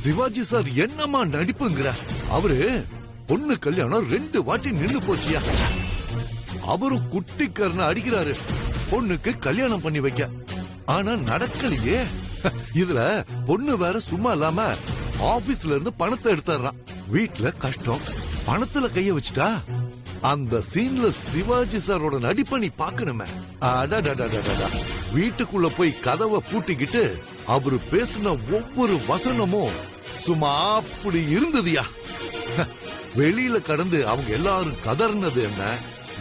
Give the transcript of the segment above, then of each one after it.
Sivaji sir என்னமா நடிப்புங்கிற? அவரு பொண்ணு கல்யாணம் 2 வாட்டி நின்னு போச்சியா. அவரும் குட்டிக்காரனை அடிக்கிறாரு பொண்ணுக்கு கல்யாணம் பண்ணி வைக்க. ஆனா நடக்கலையே. இதுல பொண்ணு வேற சும்மா இல்லாம ஆபீஸ்ல இருந்து பணத்தை எடுத்துறான். வீட்டுல கஷ்டம், பணத்துல கைய வச்சுட்டா. அந்த சீன்ல சிவாஜி சாரோட நடிப்பை நீ பாக்கணுமே. வீட்டுக்குள்ள போய் கதவை பூட்டிக்கிட்டு அவரு பேசின ஒவ்வொரு வசனமும் சும்மா அப்படி இருந்ததுயா. வெளியில கடந்து அவங்க எல்லாரும் கதர்னது என்ன,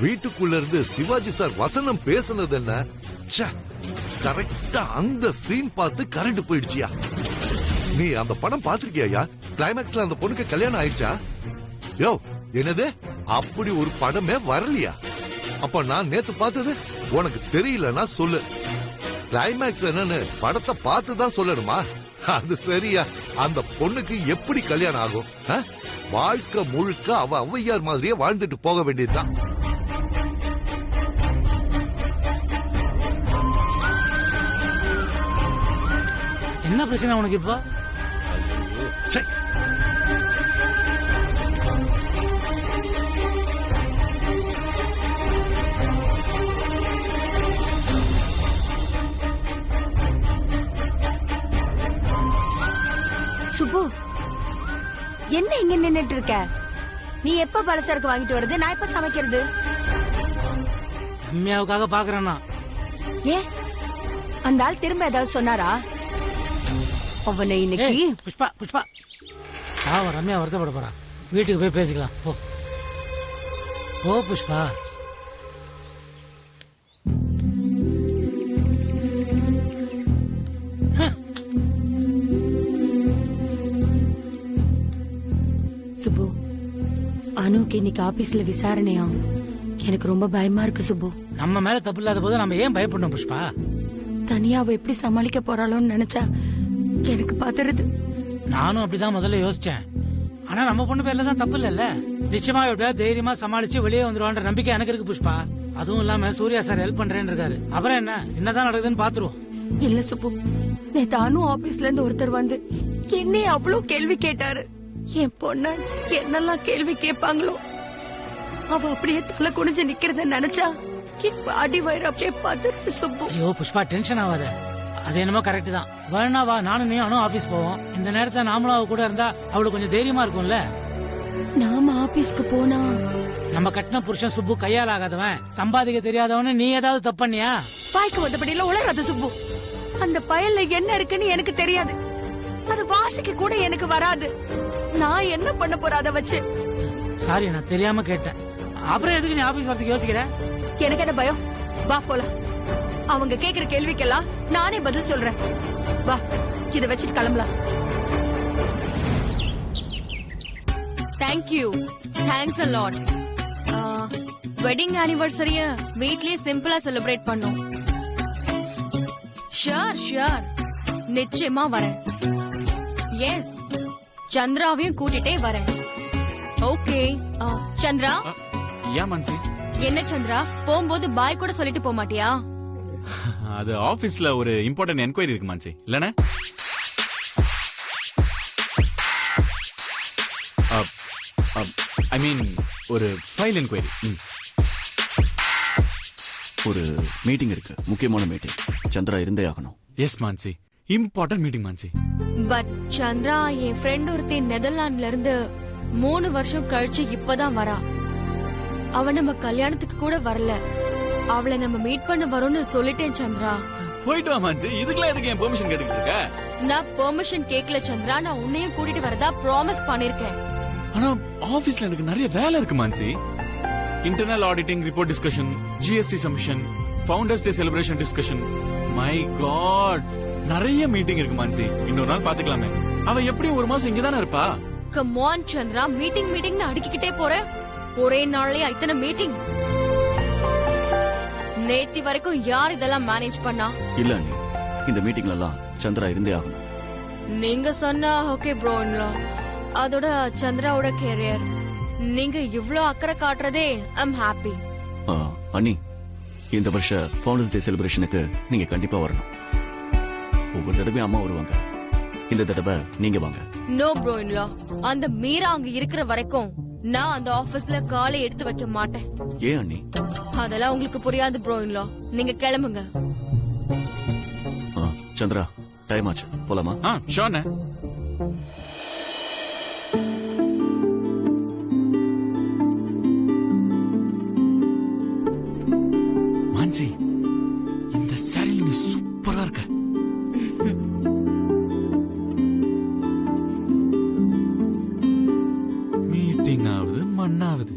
வீட்டுக்குள்ள இருந்து சிவாஜி சார் வசனம் பேசினது என்ன. கரெக்டா அந்த சீன் பார்த்து கரண்ட் போயிடுச்சியா. நீ அந்த படம் பாத்திருக்கியா? கிளைமேக்ஸ்ல அந்த பொண்ணுக்கு கல்யாணம் ஆயிடுச்சா? யோ என்னது, அப்படி ஒரு படமே வரலையா? அப்ப நான் நேத்து பார்த்தது உனக்கு தெரியலன்னா சொல்லு. கிளைமேக்ஸ் என்னன்னு படத்தை பார்த்துதான் சொல்லணுமா? அது சரியா? அந்த பொண்ணுக்கு எப்படி கல்யாணம் ஆகும்? வாழ்க்கை முழுக்க அவ ஔவையார் மாதிரியே வாழ்ந்துட்டு போக வேண்டியதுதான். என்ன பிரச்சனை உனக்கு இப்போ? சுப்பு, என்ன இங்க நின்னுட்டு இருக்க? நீ எப்ப பலசரக்கு வாங்கிட்டு வருது? நான் எப்ப சமைக்கிறது? அம்மியாவுக்காக பாக்குறேன்னா. ஏ, அந்த ஆள் திரும்ப ஏதாவது சொன்னாரா? அவனை இன்னைக்கு. புஷ்பா புஷ்பா, ரம்யா வருத்தப்பட போறா. வீட்டுக்கு போய் பேசிக்கலாம் போ. போ புஷ்பா. சுப்பு, அனுக்கு இன்னைக்கு ஆபீஸ்ல விசாரணையா? எனக்கு ரொம்ப பயமா இருக்கு சுப்பு. நம்ம மேல தப்பு இல்லாத போது நம்ம ஏன் பயப்படணும் புஷ்பா? தனியா அவ எப்படி சமாளிக்க போறாளோன்னு நினைச்சா எனக்கு பதறுது. நானும் அப்படிதான் முதல்ல யோசிச்சேன். ஆனா நம்ம பொண்ணு பேர்ல தான் தப்பு இல்லல்ல. நிச்சயமா எப்படியாவது தைரியமா சமாளிச்சு வெளியே வந்துருவான்ற நம்பிக்கை எனக்கு இருக்கு புஷ்பா. அதுவும் இல்லாம சூர்யா சார் ஹெல்ப் பண்றேன்னு இருக்காரு. அப்புறம் என்னதான் நடக்குதுன்னு பாத்துருவோம். இல்ல சுப்பு, நேத்து அனு ஆபீஸ்ல இருந்து ஒருத்தர் வந்து என்னை அவ்வளவு கேள்வி கேட்டாரு. என் பொண்ண என்னெல்லாம் கேள்வி கேட்பாங்களோ. அவ அப்படியே தலை குனிஞ்சு நிக்கிறத நினைச்சா அடி வயிறு அப்படியே பதறுது சுப்பு. ஐயோ புஷ்பா, டென்ஷன் ஆகாத. அது என்னமோ கரெக்ட் தான். வேணா வா, நானும் நீ அனு ஆபீஸ் போவோம். இந்த நேரத்துல நாமளும் அவ கூட இருந்தா அவளுக்கு கொஞ்சம் தைரியமா இருக்கும்ல. நாம ஆபீஸ்க்கு போனா நம்ம கட்டின புருஷன் சுப்பு கையால் ஆகாதவன், சம்பாதிக்க தெரியாதவன்னு நீ ஏதாவது தப்பு பண்ணியா? பாய்க்கு வந்தபடியில உளறாத சுப்பு. அந்த பயல்ல என்ன இருக்குன்னு எனக்கு தெரியாது. அது வாசிக்க கூட எனக்கு வராது. நான் என்ன பண்ண போற அத வச்சு? சாரி, நான் தெரியாம கேட்டேன். அப்புறம் எதுக்கு நீ ஆபீஸ் வரதுக்கு யோசிக்கிற? எனக்கு என்ன பயம்? வா போலாம். அவங்க கேக்குற கேள்விக்கெல்லாம் நானே பதில் சொல்றேன். வா, இத வச்சிட்டு கிளம்பலாம். Thank you. Thanks a lot. Wedding ஆனிவர்சரிய வீட்லயே சிம்பிளா செலிப்ரேட் பண்ணோம். ஷூர் நிச்சயமா வரேன். எஸ், சந்திராவையும் கூட்டிட்டே வரேன். ஓகே. சந்திரா. யா மன்சி. என்ன சந்திரா, போகும்போது பாய் கூட சொல்லிட்டு போக மாட்டியா? அது ஆபீஸ்ல ஒரு இம்பார்ட்டன்ட் என்கொயரி இருக்கு மன்சி. இல்லனா ஐ மீன் ஒரு ஃபைல் என்கொயரி. ஒரு மீட்டிங் இருக்கு, முக்கியமான மீட்டிங். சந்திரா இருந்தே ஆகணும். Yes Mansi, important meeting Mansi. But Chandra என் ஃப்ரெண்ட் ஒருத்தி நெதர்லாந்துல இருந்து 3 வருஷம் கழிச்சு இப்பதான் வரா. அவ நம்ம கல்யாணத்துக்கு கூட வரல. அவளை நம்ம மீட் பண்ண வரோம்னு சொல்லிட்டேன் சந்திரா. போயிட்டு வா மான்சி. இதுக்கெல்லாம் எதுக்கு என் பெர்மிஷன் கேட்டுக்கிட்டு இருக்க? நான் பெர்மிஷன் கேக்கல சந்திரா. நான் உன்னையும் கூட்டிட்டு வரதா ப்ராமிஸ் பண்ணிருக்கேன். ஆனா ஆபீஸ்ல எனக்கு நிறைய வேலை இருக்கு Mansi. Internal auditing report discussion, GST submission, founders day celebration discussion. My god, நிறைய மீட்டிங் இருக்கு மான்சி. இன்னொரு நாள் பாத்துக்கலாமே. அவ எப்படியும் 1 மாசம் இங்கதானே இருப்பா. கம் ஆன் சந்திரா, மீட்டிங்னு அடிக்கிட்டே போற. ஒரே நாள்லயே இத்தனை மீட்டிங். நேத்தி வரைக்கும் யார் இதெல்லாம் மேனேஜ் பண்ணா? இல்ல நீ இந்த மீட்டிங்ல எல்லாம் சந்திரா இருந்தே ஆகணும். நீங்க சொன்னா ஓகே ப்ரோ. அதோட சந்திராவோட கேரியர் நீங்க இவ்ளோ அக்கறை காட்டுறதே ஐம் ஹாப்பி. அண்ணி, இந்த வருஷ ஃபவுண்டர்ஸ் டே செலிப்ரேஷனுக்கு நீங்க கண்டிப்பா வரணும். ஒவ்வொரு தடவையும் அம்மா வருவாங்க. இந்த தடவை நீங்க வாங்க. நோ ப்ரோ இன்லா, அந்த மீரா அங்க இருக்கிற வரைக்கும் நான் அந்த ஆபீஸ்ல காலை எடுத்து வைக்க மாட்டேன். ஏன் அண்ணி? அதெல்லாம் உங்களுக்கு புரியாது ப்ரோ இன்லா, நீங்க கிளம்புங்க. சந்திரா, டைம் ஆச்சு, போலாமா? ஷோர்ண்ணே. மான்சி, இந்த சாரில நீ சூப்பரா இருக்க. மீட்டிங் ஆகுது, மண்ணாவது.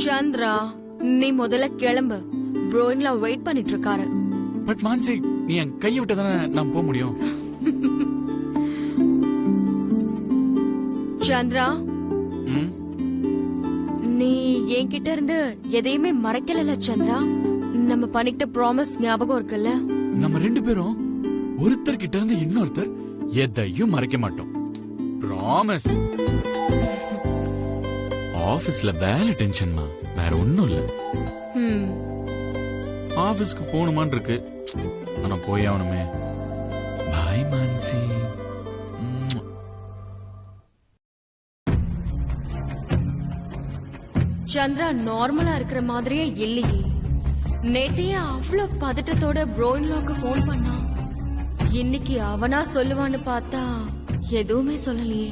சந்திரா, நீ முதல்ல கிளம்பு. ப்ரோ இன்லா வெயிட் பண்ணிட்டு இருக்காரு. பட் மான்சி, நீ என் கையை விட்டு தானே நான் போக முடியும். சந்திரா, நீ என்கிட்ட இருந்து எதையுமே மறைக்கல சந்திரா. நம்ம பண்ணிக்கிட்ட ப்ராமிஸ் ஞாபகம் இருக்குல்ல? நம்ம 2 பேரும் ஒருத்தர் கிட்ட இருந்து இன்னொருத்தர் எதையும் மறைக்க மாட்டோம். ப்ராமிஸ். ஆபீஸ்ல வேலை டென்ஷன்மா, வேற ஒண்ணும் இல்ல. ஆபீஸ்க்கு போகணுமான் இருக்கு, ஆனா போய் ஆகணுமே. பாய் மான்சி. சந்திரா நார்மலா இருக்கிற மாதிரியே இல்லையே. நேத்தையே அவ்வளவு பதட்டத்தோட ப்ரோயின்லாக்கு போன் பண்ணா. இன்னைக்கு அவனா சொல்லுவான்னு பார்த்தா எதுவுமே சொல்லலையே.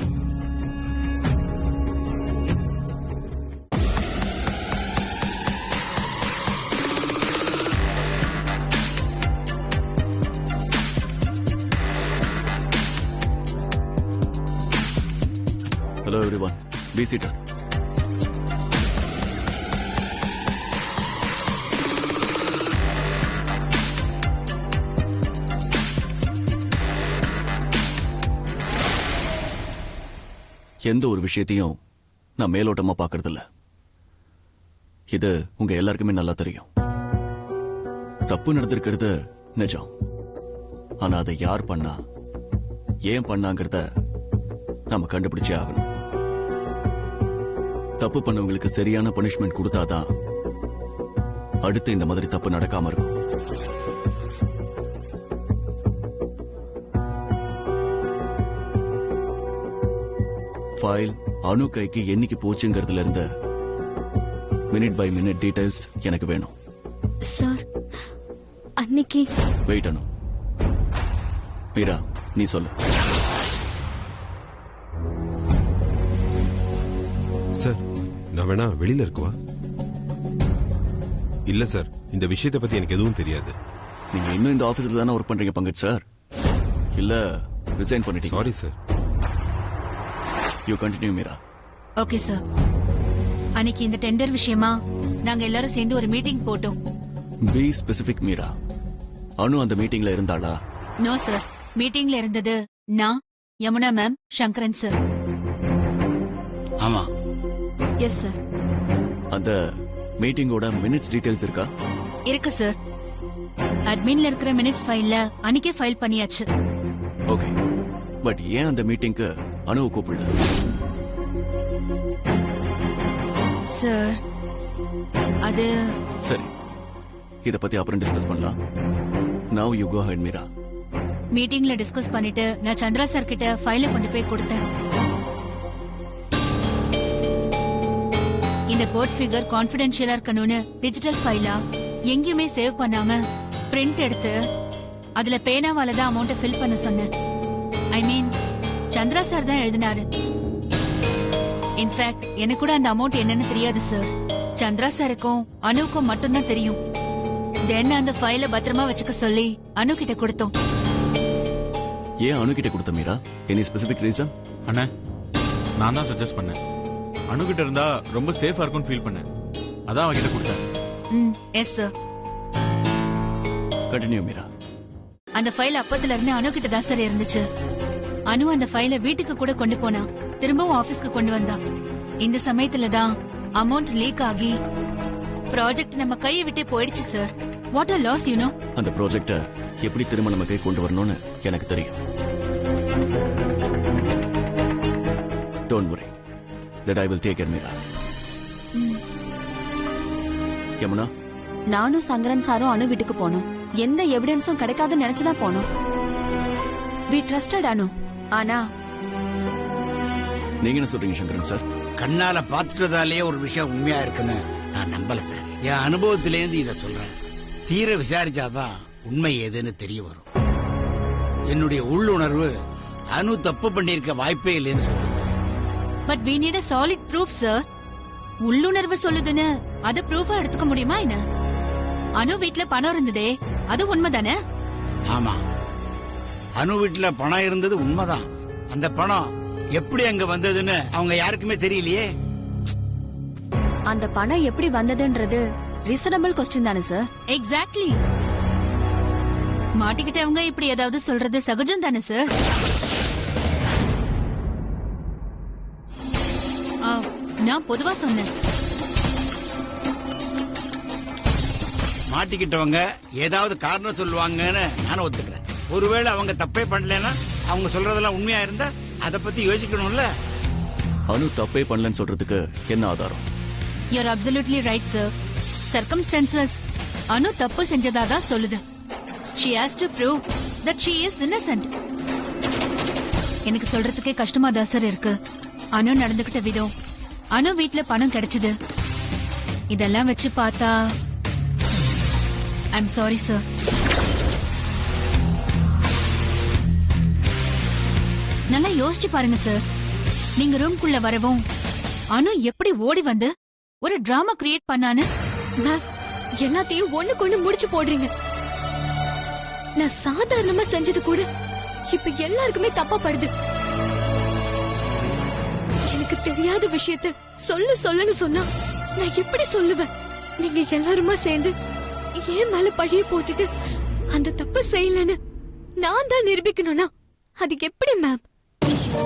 Hello everyone, be seated. எந்த ஒரு விஷயத்தையும் நான் மேலோட்டமா பாக்குறதில்ல. இது உங்க எல்லாருக்குமே நல்லா தெரியும். தப்பு நடந்திருக்கிறது நிஜம். ஆனா அதை யார் பண்ணா, ஏன் பண்ணாங்கிறத நாம கண்டுபிடிச்சே ஆகணும். தப்பு பண்ணவங்களுக்கு சரியான பனிஷ்மெண்ட் கொடுத்தாதான் அடுத்து இந்த மாதிரி தப்பு நடக்காம இருக்கும். ஃபைல் அணு கைக்கு என்னைக்கு போச்சுங்கிறதுல இருந்து மினிட் பை மினிட் டீடைல்ஸ் எனக்கு வேணும். சார், அன்னைக்கு வெயிட் அனு. மீரா, நீ சொல்லு. சார், நான் வேணா வெளியில இருக்குவா? இல்ல சார், இந்த விஷயத்தை பத்தி எனக்கு எதுவும் தெரியாது. நீங்க இன்னும் இந்த ஆபீஸ்ல தானே ஒர்க் பண்றீங்க பங்கஜ் சார்? இல்ல ரிசைன் பண்ணிட்டீங்க? Sorry sir. You continue Meera. Okay sir. அன்னைக்கு இந்த டெண்டர் விஷயமா நாங்க எல்லாரும் சேர்ந்து ஒரு மீட்டிங் போட்டோம். B specific Meera. அனு அந்த மீட்டிங்ல இருந்தாளா? நோ சார், மீட்டிங்ல இருந்தது நான், யமுனா மேம், சங்கரன் சார். ஆமா. Yes sir. அந்த மீட்டிங்கோட மினிட்ஸ் டீடைல்ஸ் இருக்கா? இருக்கு சார். அட்மின்ல இருக்கிற மினிட்ஸ் ஃபைல்ல அன்னைக்கே ஃபைல் பண்ணியாச்சு. ஓகே, பட் ஏன் அந்த மீட்டிங்க்கு அனுவை கூப்பிடல? சார், அது சரி, இத பத்தி அப்புறம் டிஸ்கஸ் பண்ணலாம். Now you go ahead Meera. மீட்டிங்ல டிஸ்கஸ் பண்ணிட்டு நான் சந்திரா சார் கிட்ட ஃபைலை கொண்டு போய் கொடுத்தேன். இந்த கோட் ஃபிகர் கான்ஃபிடென்ஷியலா இருக்கணும்னு டிஜிட்டல் ஃபைலா எங்கேயுமே சேவ் பண்ணாம பிரிண்ட் எடுத்து அதுல பேனாவால தான் அமௌண்ட்டை ஃபில் பண்ண சொன்னேன். ஐ மீன், சந்திரா சார் தான் எழுதினாரு. இன்ஃபேக்ட் எனக்கு கூட அந்த அமௌண்ட் என்னன்னு தெரியாது சார். சந்திரா சாருக்கும் அனுவுக்கும் மட்டும்தான் தெரியும். தென் அந்த ஃபைலை பத்திரமா வச்சுக்க சொல்லி அனு கிட்ட கொடுத்தோம். ஏன் அனு கிட்ட கொடுத்த மீரா? Any specific reason? அண்ணா, நான் தான் சஜஸ்ட் பண்ணேன். அனு கிட்ட இருந்தா ரொம்ப சேஃபா இருக்கும்னு ஃபீல் பண்ணேன். அதான் அவகிட்ட கொடுத்தேன். Yes sir. கண்டினியூ மீரா. அந்த ஃபைல் அப்பத்துல இருந்து அனு கிட்ட தான் சார் இருந்துச்சு. அனு அந்த ஃபைலை வீட்டுக்கு கூட கொண்டு போனா, திரும்பவும் ஆபீஸ்க்கு கொண்டு வந்தா. இந்த சமயத்துல தான் அமௌண்ட் லீக் ஆகி ப்ராஜெக்ட் நம்ம கையை விட்டே போயிடுச்சு sir. What a loss, you know. அந்த ப்ராஜெக்ட எப்படி திரும்ப நம்ம கை கொண்டு வரணும்னு எனக்கு தெரியும். Don't worry, that I will take care Meera. Yamuna, நானும் சங்கரன் சாரும் அனு வீட்டுக்கு போனோம். எந்த எவிடன்ஸும் கிடைக்காதுன்னு நினைச்சுதான் போனோம். வி ட்ரஸ்டட் அனு. ஆனா நீங்க என்ன சொல்றீங்க சங்கரன் சார்? கண்ணால பாத்துட்டதாலேயே ஒரு விஷயம் உண்மையா இருக்குன்னு நான் நம்பல சார். என் அனுபவத்திலேருந்து இத சொல்றேன். தீர விசாரிச்சாதான் உண்மை ஏதுன்னு தெரிய வரும். என்னுடைய உள்ளுணர்வு அனு தப்பு பண்ணிருக்க வாய்ப்பே இல்லைன்னு சொல்லுது. But we need a solid proof sir. உள்ளுணர்வு சொல்லுதுன்னு அத ப்ரூஃபா எடுத்துக்க முடியுமா என்ன? அனு வீட்ல பணம் இருந்ததே, அது உண்மைதானே? ஆமா, அனு வீட்டுல பணம் இருந்தது உண்மைதான். அந்த பணம் எப்படி அங்க வந்ததுன்னு அவங்க யாருக்குமே தெரியலையே. அந்த பணம் எப்படி வந்ததுன்றது ரீசனபிள் கொஸ்டின் தானே சார்? எக்ஸாக்ட்லி. மாட்டிக்கிட்டவங்க இப்படி ஏதாவது சொல்றது சகஜம் தானே சார்? நான் பொதுவா சொன்னேன். மாட்டிக்கிட்டவங்க ஏதாவது காரணம் சொல்லுவாங்கன்னு நானும் ஒத்துக்கிறேன். ஒருவேளை அவங்க தப்பே பண்ணலன்னா அவங்க சொல்றதெல்லாம் உண்மையா இருந்தா அத பத்தி யோசிக்கணும்ல. அனு தப்பே பண்ணலன்னு சொல்றதுக்கு என்ன ஆதாரம்? You're absolutely right, sir. Circumstances அனு தப்பு செஞ்சதா தான் சொல்லுது. She has to prove that she is innocent. எனக்கு சொல்றதுக்கே கஷ்டமா தான் சார் இருக்கு. அனு நடந்துகிட்ட விதம், அனு வீட்ல பணம் கிடைச்சது, இதெல்லாம் வச்சு பார்த்தா I'm sorry, sir. நல்லா யோசிச்சு பாருங்க சார். நீங்க ரூம்குள்ள வரவும் அனு எப்படி ஓடி வந்து ஒரு டிராமா கிரியேட் பண்ணானு? மேம், எல்லாத்தையும் ஒண்ணுக்கு ஒண்ணு முடிச்சு போடுறீங்க. நான் சாதாரணமா செஞ்சது கூட இப்ப எல்லாருக்குமே தப்பா படுது. எனக்கு தெரியாத விஷயத்த சொல்லுன்னு சொன்னா நான் எப்படி சொல்லுவேன்? நீங்க எல்லாருமா சேர்ந்து ஏன் மேல பழிய போட்டுட்டு அந்த தப்பு செய்யலன்னு நான் தான் நிரூபிக்கணும்னா அது எப்படி ma'am? Oh,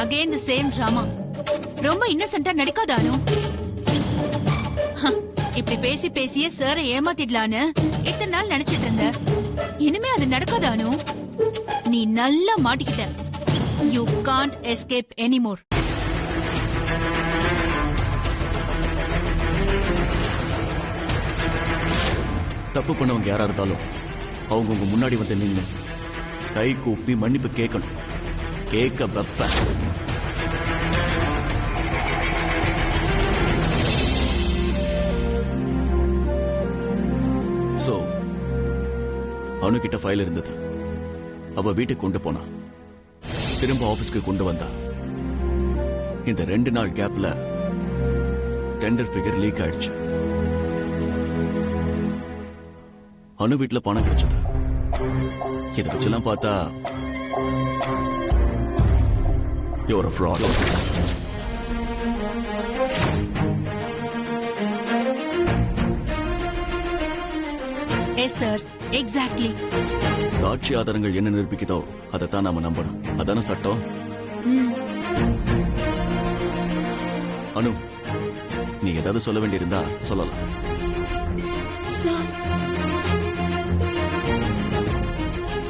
again the same drama. ரொம்ப இன்னசென்ட்டா நடிக்காத அனு. இப்படி பேசி பேசியே சாரை ஏமாத்திடலான்னு இத்தனை நாள் நினைச்சிட்டு இருந்த. இனிமே அது நடக்காத அனு. நீ நல்லா மாட்டிக்கிட்ட. You can't escape anymore. தப்பு பண்ணவங்க யாரா இருந்தாலும் அவங்க உங்க முன்னாடி வந்து நின்று கை கூப்பி மன்னிப்பு கேட்கணும். கேட்க வெப்ப. சோ அனு கிட்ட ஃபைல் இருந்தது. அவ வீட்டுக்கு கொண்டு போனா, திரும்ப ஆபீஸ்க்கு கொண்டு வந்தா. இந்த 2 நாள் கேப்ல டெண்டர் ஃபிகர் லீக் ஆயிடுச்சு. அனு வீட்டுல பணம் கிடைச்சது. இதை வச்செல்லாம் பார்த்தா you're a fraud. Yes sir, exactly. சாட்சி ஆதாரங்கள் என்ன நிரூபிக்குதோ அதைத்தான் நாம நம்பணும். அதான சட்டம். அனு, நீ ஏதாவது சொல்ல வேண்டியிருந்தா சொல்லலாம்.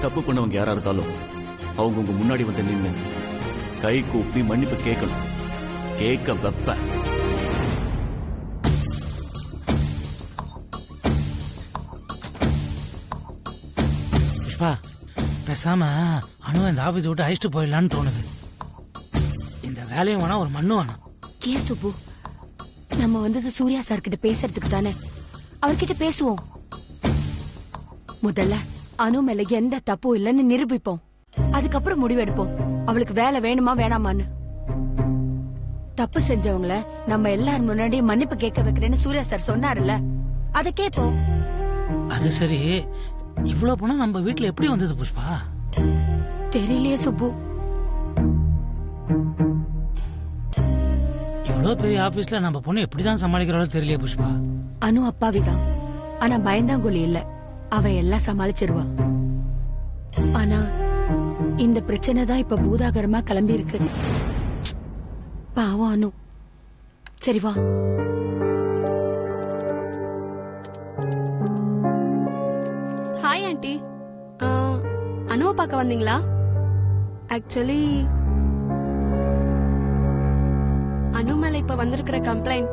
தப்பு பண்ணவங்க யாரா இருந்தாலும் அவங்க உங்க முன்னாடி வந்து நின்று கை கூப்பி மன்னிப்பு கேட்கணும். கேட்க வெப்ப. புஷ்பா, பேசாம அனு இந்த ஆபீஸ் விட்டு அழிச்சிட்டு போயிடலான்னு தோணுது. இந்த வேலையும் வேணா, ஒரு மண்ணு வேணாம். கே சுப்பு, நம்ம வந்தது சூர்யா சார் கிட்ட பேசுறதுக்கு தானே. அவர்கிட்ட பேசுவோம். முதல்ல அனு மேல எந்த தப்பும் இல்லைன்னு நிரூபிப்போம். அதுக்கப்புறம் முடிவெடுப்போம் அவளுக்கு வேலை வேணுமா வேணாமான்னு. தப்பு செஞ்சவங்கள நம்ம எல்லாரும் முன்னாடி மன்னிப்பு கேட்க வைக்கிறேன்னு சூர்யா சார் சொன்னார்ல, அத கேட்போம். அது சரி, இவ்வளவு பணம் நம்ம வீட்டுல எப்படி வந்தது புஷ்பா? தெரியலையே சுப்பு. இவ்வளவு பெரிய ஆபீஸ்ல நம்ம பொண்ணு எப்படிதான் சமாளிக்கிறாளோ தெரியலையே புஷ்பா. அனு அப்பாவிதான், ஆனா பயந்தாங்கொழி இல்ல. அவ எல்லாம் சமாளிச்சிருவா. ஆனா இந்த பிரச்சனை தான் இப்ப பூதாகரமா கிளம்பி இருக்கு. பாவம் அனு. சரி வா. Hi aunty. அனுவை பார்க்க வந்தீங்களா? ஆக்சுவலி அனு மேல இப்ப வந்திருக்கிற கம்ப்ளைண்ட்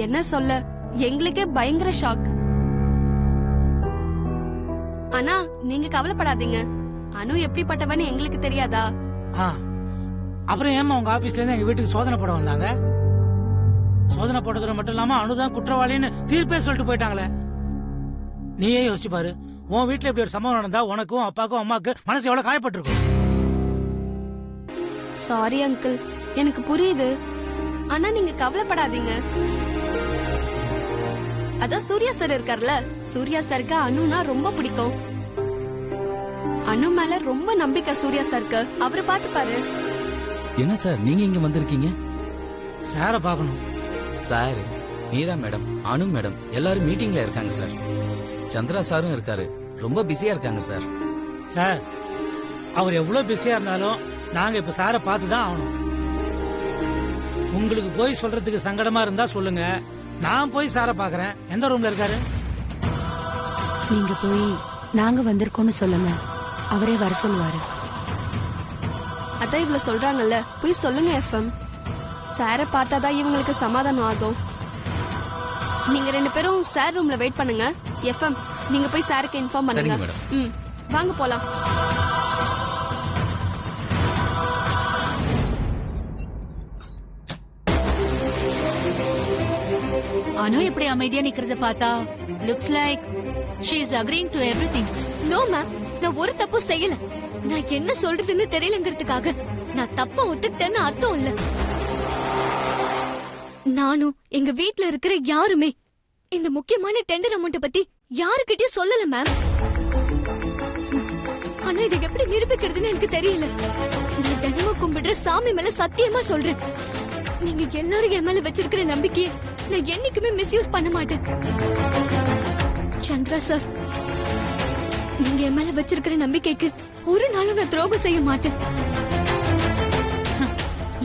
என்ன சொல்ல, எங்களுக்கே பயங்கர ஷாக். ஆனா நீங்க கவலைப்படாதீங்க, அனு எப்படிப்பட்டவன்னு எங்களுக்கு தெரியாதா? ஆ, அப்புறம் ஏமா உங்க ஆபீஸ்ல இருந்து எங்க வீட்டுக்கு சோதனை போட வந்தாங்க? சோதனை போட்டதுல மட்டும் இல்லாம அனுதான் குற்றவாளின்னு தீர்ப்பே சொல்லிட்டு போயிட்டாங்களே. நீயே யோசிச்சு பாரு, உன் வீட்டுல இப்படி ஒரு சம்பவம் நடந்தா உனக்கும் அப்பாக்கும் அம்மாக்கு மனசு எவ்வளவு காயப்பட்டிருக்கும். சாரி அங்கிள், எனக்கு புரியுது. ஆனா நீங்க கவலைப்படாதீங்க. அதான் சூர்யா சார் இருக்கார்ல, சூர்யா சாருக்கு அனுனா ரொம்ப பிடிக்கும். அனு மேல ரொம்ப நம்பிக்கை சூர்யா சாருக்கு. அவரை பாத்துப்பாரு. என்ன சார் நீங்க இங்க வந்திருக்கீங்க? சார பாக்கணும். சார், மீரா மேடம், அனு மேடம் எல்லாரும் மீட்டிங்ல இருக்காங்க சார். சந்திரா சாரும் இருக்காரு. ரொம்ப பிஸியா இருக்காங்க சார். சார், அவர் எவ்வளவு பிஸியா இருந்தாலும் நாங்க இப்ப சார பார்த்துதான் ஆகணும். உங்களுக்கு போய் சொல்றதுக்கு சங்கடமா இருந்தா சொல்லுங்க, நான் போய் சார பாக்குறேன். எந்த ரூம்ல இருக்காரு? நீங்க போய் நாங்க வந்திருக்கோம்னு சொல்லுங்க, அவரே வர சொல்லுவாரு. அதான் இவ்வளவு சொல்றாங்கல்ல, போய் சொல்லுங்க எஃப்எம். சார பார்த்தாதான் இவங்களுக்கு சமாதானம் ஆகும். நீங்க 2 பேரும் சார் ரூம்ல வெயிட் பண்ணுங்க. எஃப்எம், நீங்க போய் சாருக்கு இன்ஃபார்ம் சரிங்க பண்ணுங்க. மேடம். வாங்க போலாம். அனு எப்படி அமைதியா நிக்கிறத பார்த்தா looks like she is agreeing to everything. No ma'am, நான் ஒரு தப்பு செய்யல. நான் என்ன சொல்றதுன்னு தெரியலங்கிறதுக்காக நான் தப்ப ஒத்துக்கிட்டேன்னு அர்த்தம் இல்ல. நானும் எங்க வீட்ல இருக்கிற யாருமே இந்த முக்கியமான டெண்டர் அமௌண்ட் பத்தி யாருக்கிட்டயும் சொல்லல மேம். ஆனா இதை எப்படி நிரூபிக்கிறதுன்னு எனக்கு தெரியல. நான் தினமும் கும்பிடுற சாமி மேல சத்தியமா சொல்றேன், நீங்க எல்லாரும் என் மேல வச்சிருக்கிற நம்பிக்கையை நான் என்னைக்குமே மிஸ்யூஸ் பண்ண மாட்டேன். சந்திரா சார், நீங்க என் மேல வச்சிருக்கிற நம்பிக்கைக்கு ஒரு நாளும் நான் துரோகம் செய்ய மாட்டேன்.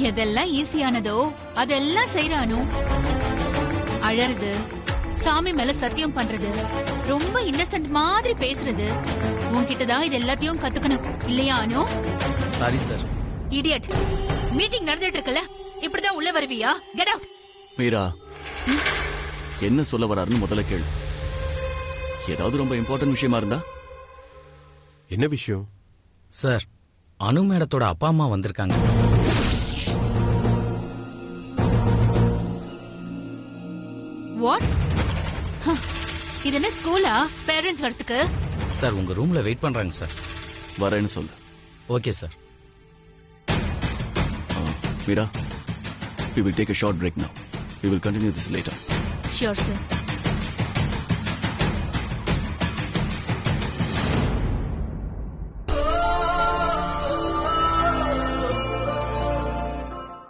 எதெல்லாம் ஈஸியானதோ அதெல்லாம் செய்யறானு. அழறது, சாமி மேல சத்தியம் பண்றது, ரொம்ப இன்னசென்ட் மாதிரி பேசுறது, உன்கிட்டதான் இது எல்லாத்தையும் கத்துக்கணும் இல்லையா Anu? Sorry sir. Idiot, meeting நடந்துட்டு இருக்குல்ல, இப்படிதான் உள்ள வருவியா? Get out. மீரா, என்ன சொல்ல வராருன்னு முதல்ல கேளு. ஏதாவது ரொம்ப இம்பார்ட்டன்ட் விஷயமா இருந்தா? என்ன விஷயம்? சார், அனு மேடத்தோட அப்பா அம்மா வந்திருக்காங்க. வாட்? இது என்ன ஸ்கூலா பேரண்ட்ஸ் வரதுக்கு? சார், உங்க ரூம்ல வெயிட் பண்றாங்க சார். வரேன்னு சொல்லு. Okay sir. Mira, we will take a short break now. We will continue this later. Sure, sir.